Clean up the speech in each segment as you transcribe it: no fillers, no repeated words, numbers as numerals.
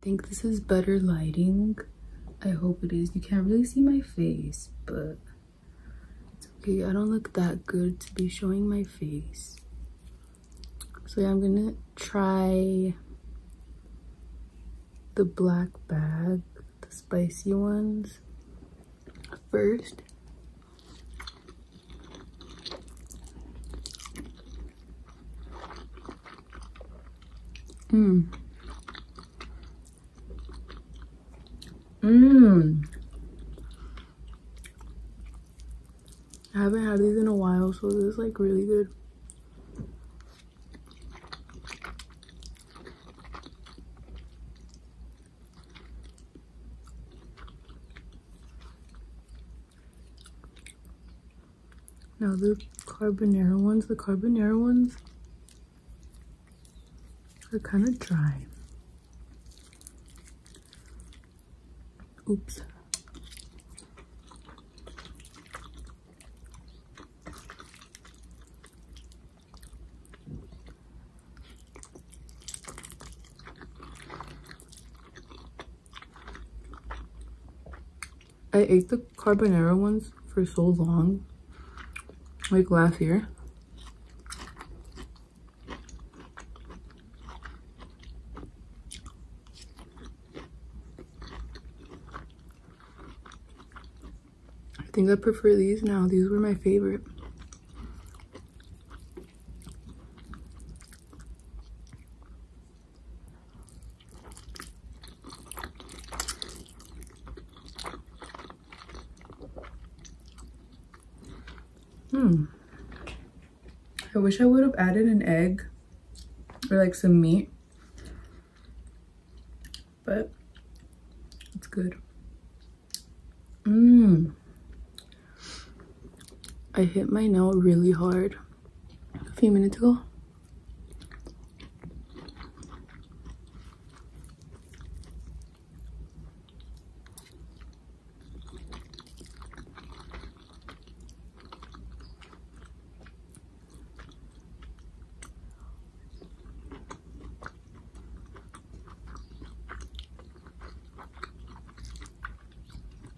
think this is better lighting. I hope it is. You can't really see my face, but it's okay. I don't look that good to be showing my face. So yeah, I'm gonna try the black bag, the spicy ones first. I haven't had these in a while, so this is like really good. Now the carbonara ones are kind of dry. Oops. I ate the carbonara ones for so long, like last year. I think I prefer these now. These were my favorite. I wish I would have added an egg or like some meat, but it's good. I hit my nail really hard a few minutes ago.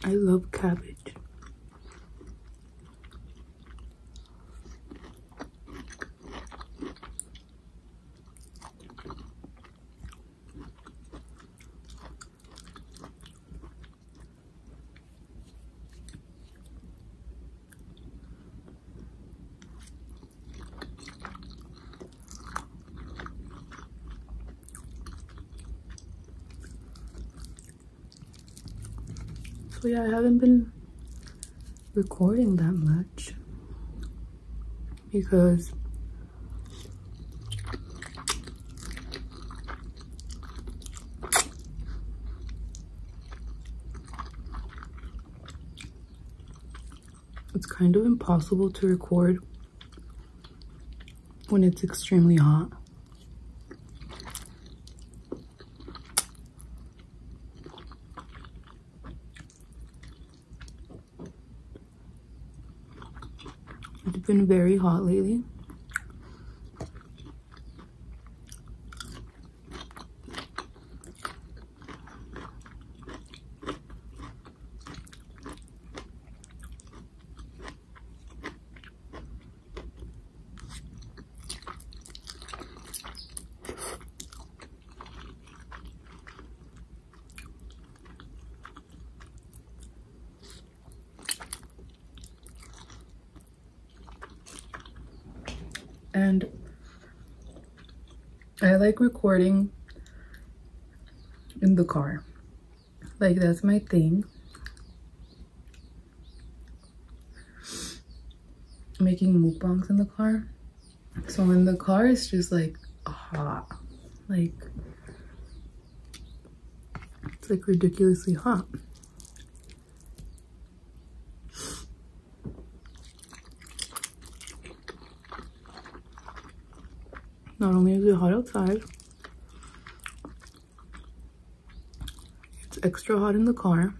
I love cabbage. So yeah, I haven't been recording that much because it's kind of impossible to record when it's extremely hot. It's been very hot lately. And I like recording in the car. Like, that's my thing. Making mukbangs in the car. So in the car, it's just like hot. Like, it's like ridiculously hot. Not only is it hot outside, it's extra hot in the car.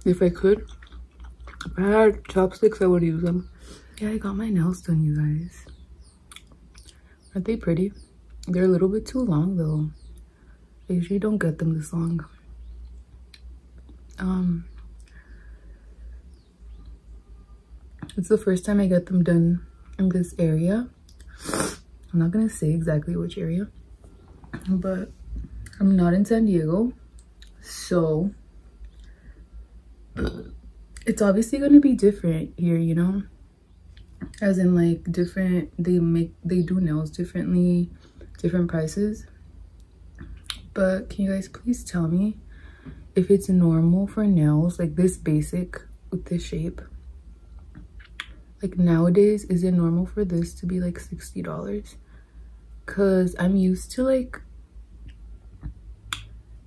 If I could, if I had chopsticks, I would use them. Yeah, I got my nails done, you guys. Aren't they pretty? They're a little bit too long though. I usually don't get them this long. It's the first time I get them done in this area. I'm not gonna say exactly which area, but I'm not in San Diego, so it's obviously gonna be different here, you know, as in like different, they do nails differently, different prices. But can you guys please tell me if it's normal for nails like this basic with this shape? Like nowadays, is it normal for this to be like $60? Because I'm used to like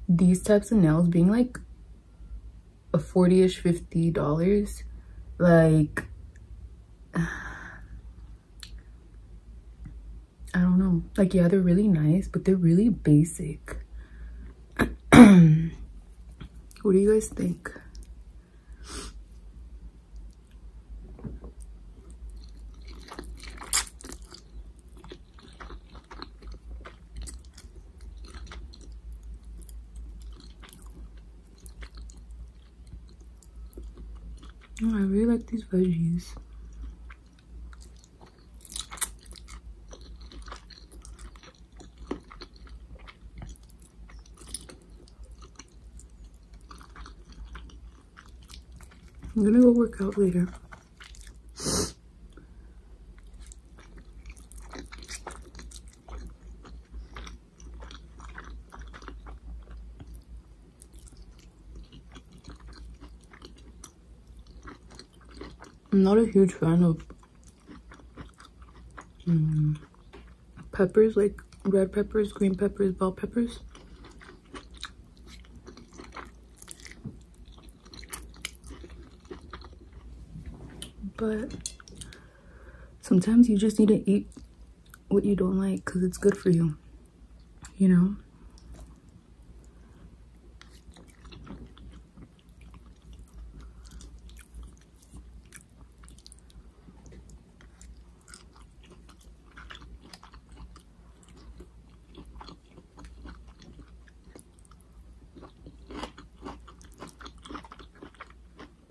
these types of nails being like a $40-ish, $50. Like, I don't know. Like, yeah, they're really nice, but they're really basic. What do you guys think? Oh, I really like these veggies. I'm gonna go work out later. I'm not a huge fan of peppers, like red peppers, green peppers, bell peppers. But sometimes you just need to eat what you don't like because it's good for you, you know?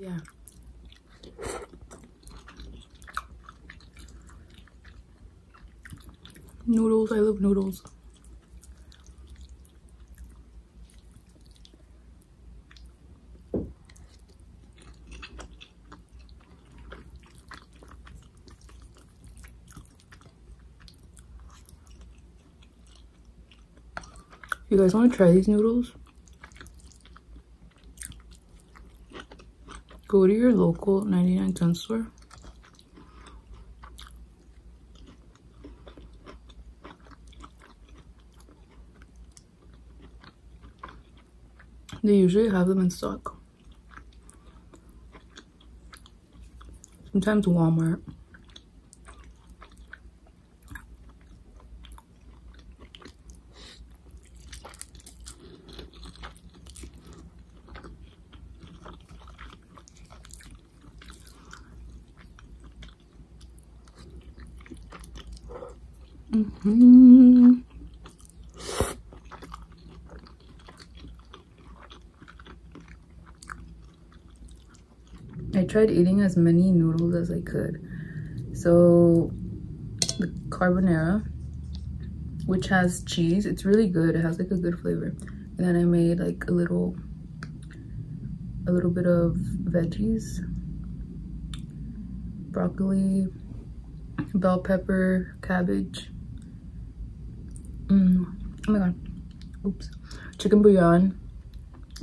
Yeah. Noodles, I love noodles. You guys want to try these noodles? Go to your local 99-cent store. They usually have them in stock. Sometimes Walmart. I tried eating as many noodles as I could. So the carbonara, which has cheese, it's really good. It has like a good flavor. And then I made like a little bit of veggies, broccoli, bell pepper, cabbage. Oh my god, oops. Chicken bouillon,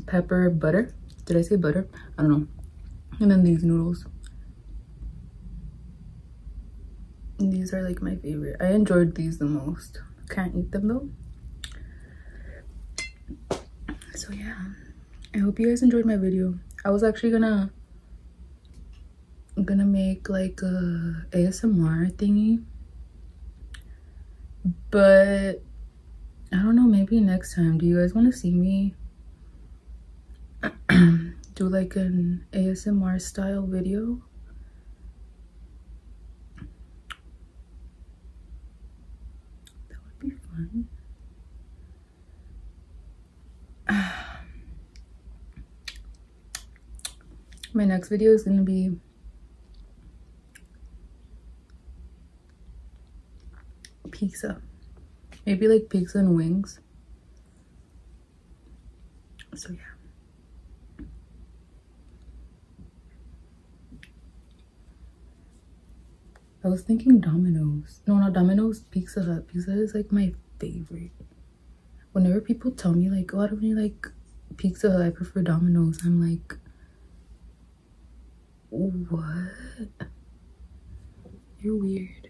pepper, butter. Did I say butter? I don't know. And then these noodles. And these are like my favorite. I enjoyed these the most. Can't eat them though. So yeah, I hope you guys enjoyed my video. I was actually gonna make like a ASMR thingy, but I don't know, maybe next time. Do you guys want to see me do like an ASMR style video. That would be fun. My next video is gonna be pizza. Maybe like pizza and wings. So yeah. I was thinking Domino's. No, not Domino's, Pizza Hut. Pizza Hut is like my favorite. Whenever people tell me like, oh, I don't really like Pizza Hut, I prefer Domino's, I'm like, what? You're weird.